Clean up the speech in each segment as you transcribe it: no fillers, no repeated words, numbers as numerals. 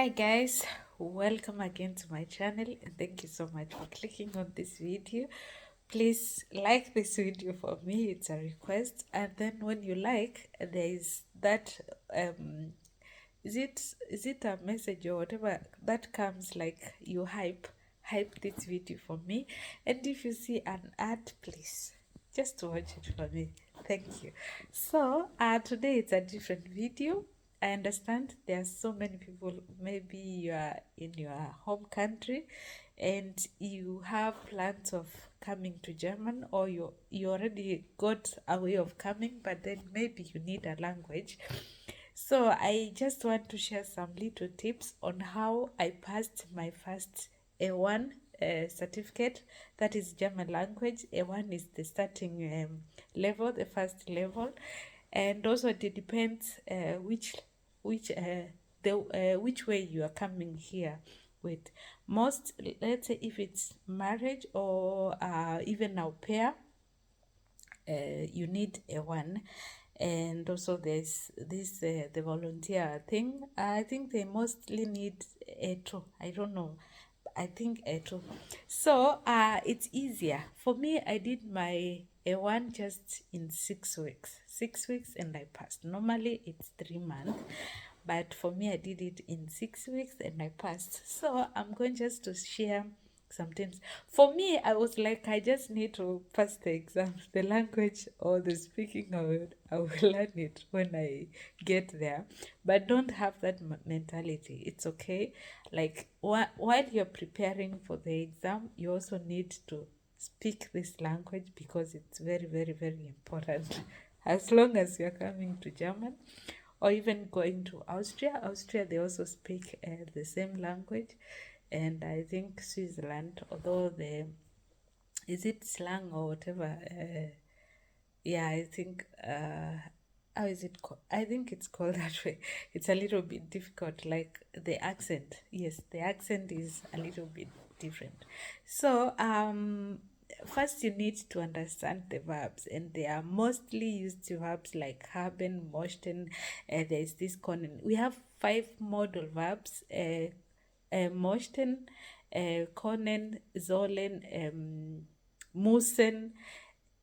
Hi guys, welcome again to my channel and thank you so much for clicking on this video. Please like this video for me, it's a request. And then when you like, there is that is it a message or whatever that comes like you hype this video for me. And if you see an ad, please just watch it for me. Thank you. So today it's a different video. I understand there are so many people, maybe you are in your home country and you have plans of coming to German, or you already got a way of coming, but then maybe you need a language. So I just want to share some little tips on how I passed my first A1 certificate, that is German language. A1 is the starting level, the first level, and also it depends which way you are coming here with. Most, let's say if it's marriage or even au pair, you need A1. And also there's this the volunteer thing. I think they mostly need A2. I don't know, I think A2. So it's easier for me. I did my A1 just in 6 weeks, 6 weeks, and I passed. Normally it's 3 months, but for me I did it in 6 weeks and I passed. So I'm going just to share sometimes. For me, I was like, I just need to pass the exam. The language or the speaking of it, I will learn it when I get there. But don't have that mentality. It's okay. Like while you're preparing for the exam, you also need to speak this language because it's very, very, very important. As long as you're coming to German or even going to Austria, they also speak the same language. And I think Switzerland, although the is it slang or whatever, yeah, I think how is it called? I think it's called that way. It's a little bit difficult, like the accent. Yes, the accent is a little bit different. So first you need to understand the verbs, and they are mostly used verbs like haben, möchten. There's this können. We have 5 modal verbs. Möchten, können, sollen, müssen.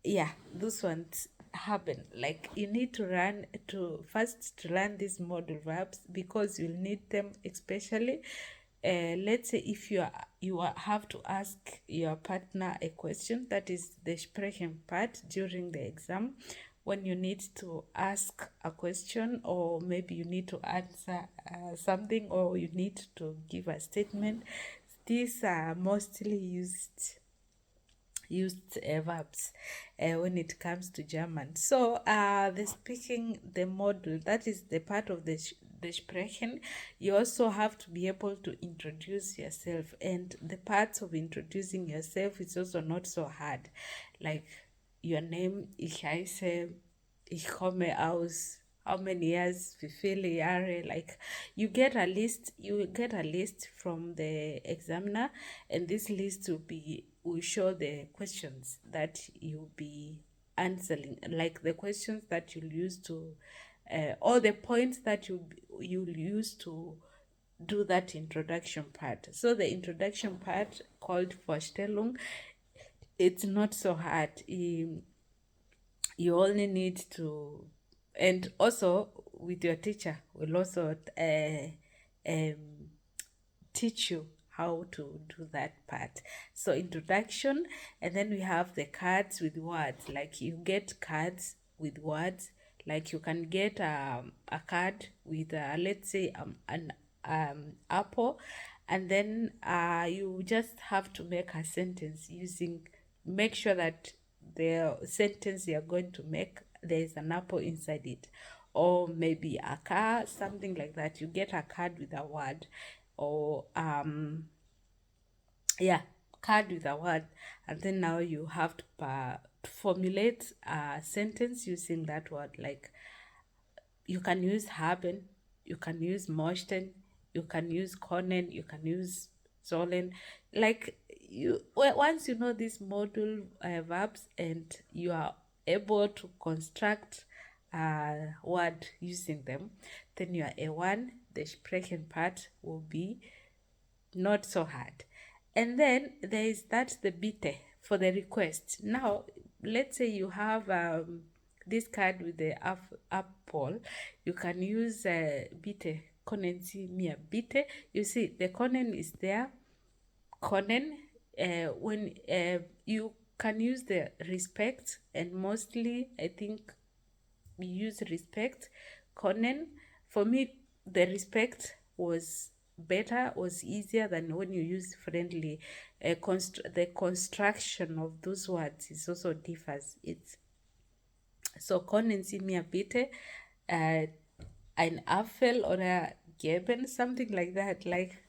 Yeah, those ones happen. Like you need to learn these modal verbs because you'll need them, especially let's say if have to ask your partner a question, that is the sprechen part during the exam, when you need to ask a question, or maybe you need to answer something, or you need to give a statement. These are mostly used verbs when it comes to German. So the speaking, the model, that is the part of the sprechen. You also have to be able to introduce yourself, and the parts of introducing yourself is also not so hard. Like your name, ich heiße, ich komme aus, how many years, wie viele Jahre. Like you get a list from the examiner, and this list will show the questions that you'll be answering, like the questions that you'll use to or the points that you'll use to do that introduction part. So the introduction part, called Vorstellung, it's not so hard. You only need to, and also with your teacher will also teach you how to do that part. So introduction, and then we have the cards with words. Like you get cards with words, like you can get a card with let's say an apple, and then you just have to make a sentence using, make sure that the sentence you're going to make, there is an apple inside it, or maybe a car, something like that. You get a card with a word, or yeah, card with a word, and then now you have to formulate a sentence using that word. Like you can use haben, you can use möchten, you can use können, you can use sollen. Like once you know these modal verbs and you are able to construct a word using them, then you are A1. the sprechen part will be not so hard. And then there is that the bitte for the request. Now, let's say you have this card with the apple, you can use bitte, können Sie mir bitte. You see, the können is there. Können, when you can use the respect, and mostly I think we use respect. Können, for me, the respect was better, was easier than when you use friendly. The construction of those words is also differs. It's so können Sie mir bitte ein Apfel oder geben, something like that. Like,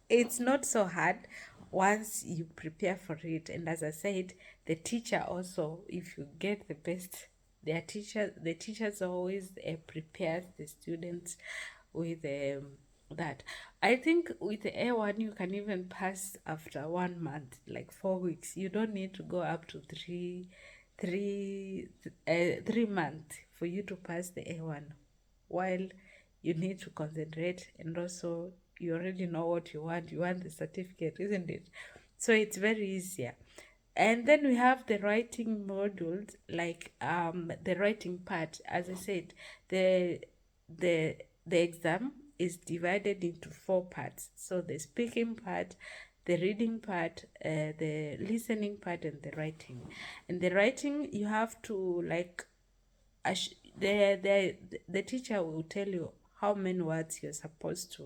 it's not so hard once you prepare for it. And as I said, the teacher also, if you get the best, the teachers always prepares the students with that. I think with the A1 you can even pass after 1 month, like 4 weeks. You don't need to go up to 3 months for you to pass the A1, while you need to concentrate, and also you already know what you want the certificate, isn't it? So it's very easier. And then we have the writing modules, like the writing part. As I said, the exam is divided into 4 parts. So the speaking part, the reading part, the listening part, and the writing. And the writing, you have to, like, the teacher will tell you how many words you're supposed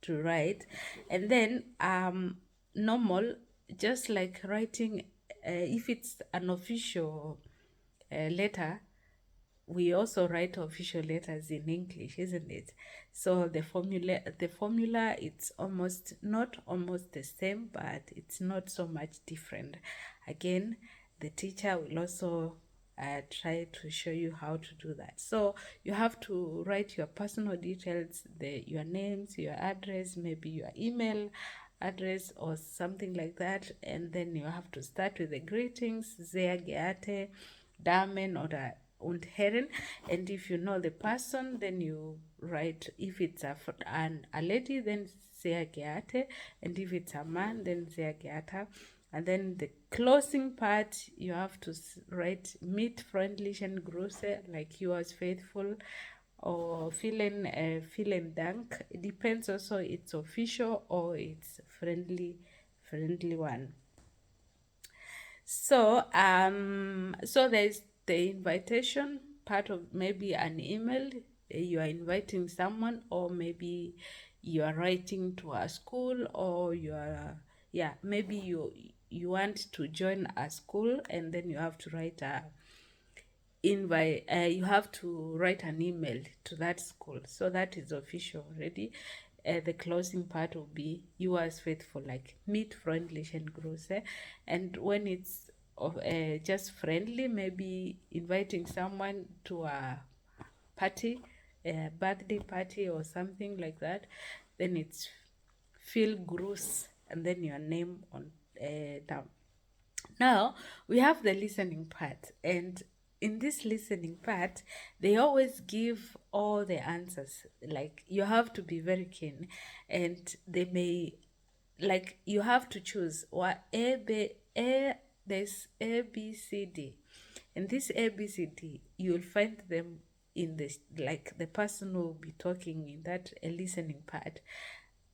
to write. And then normal, just like writing, if it's an official letter, we also write official letters in English, isn't it? So the formula, it's not almost the same, but it's not so much different. Again, the teacher will also try to show you how to do that. So you have to write your personal details, your names, your address, maybe your email address or something like that. And then you have to start with the greetings, sehr geehrte Damen oder und Herren. And if you know the person, then you write, if it's a lady, then sehr geehrte, and if it's a man, then sehr geehrter. And then the closing part, you have to write mit freundlichen Grüße, like yours faithful, or vielen Dank. It depends also, it's official or it's friendly one. So so there's the invitation part of, maybe an email, you are inviting someone, or maybe you are writing to a school, or you are maybe you want to join a school, and then you have to write you have to write an email to that school. So that is official already. The closing part will be yours faithful, like mit freundlichen Grüße. And when it's just friendly, maybe inviting someone to a party, a birthday party or something like that, then it's viel Gruß and then your name on down. Now we have the listening part, and in this listening part, they always give all the answers. Like, you have to be very keen, and they may, like, you have to choose what there's A, B, C, D. And this A, B, C, D, you'll find them in this, like, the person who will be talking in that listening part.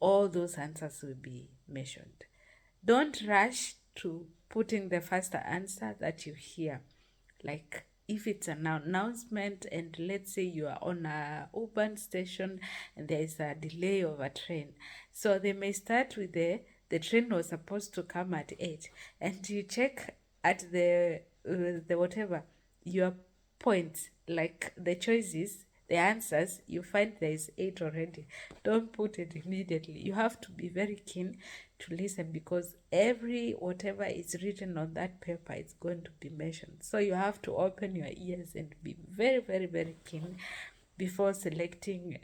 All those answers will be mentioned. Don't rush to putting the first answer that you hear. Like, if it's an announcement, and let's say you are on a urban station and there is a delay of a train, so they may start with the train was supposed to come at 8, and you check at the whatever your points, like the choices, the answers, you find there is 8 already. Don't put it immediately. You have to be very keen to listen, because every whatever is written on that paper is going to be mentioned. So you have to open your ears and be very, very, very keen before selecting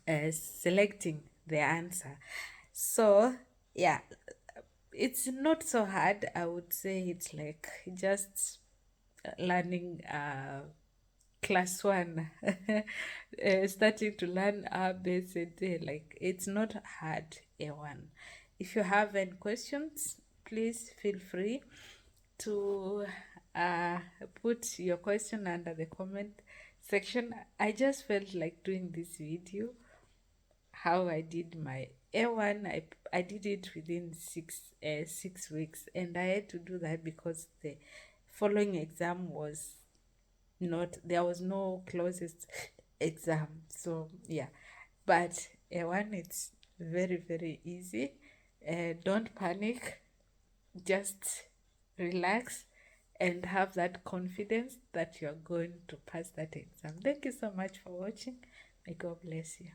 the answer. So yeah, it's not so hard. I would say it's like just learning class one, starting to learn A, B, C, D. Like, it's not hard, A1. If you have any questions, please feel free to uh, put your question under the comment section. I just felt like doing this video, how I did my A1. I did it within 6 weeks, and I had to do that because the following exam was not, there was no closest exam. So yeah, but A1, it's very, very easy. Don't panic, just relax and have that confidence that you're going to pass that exam. Thank you so much for watching. May God bless you.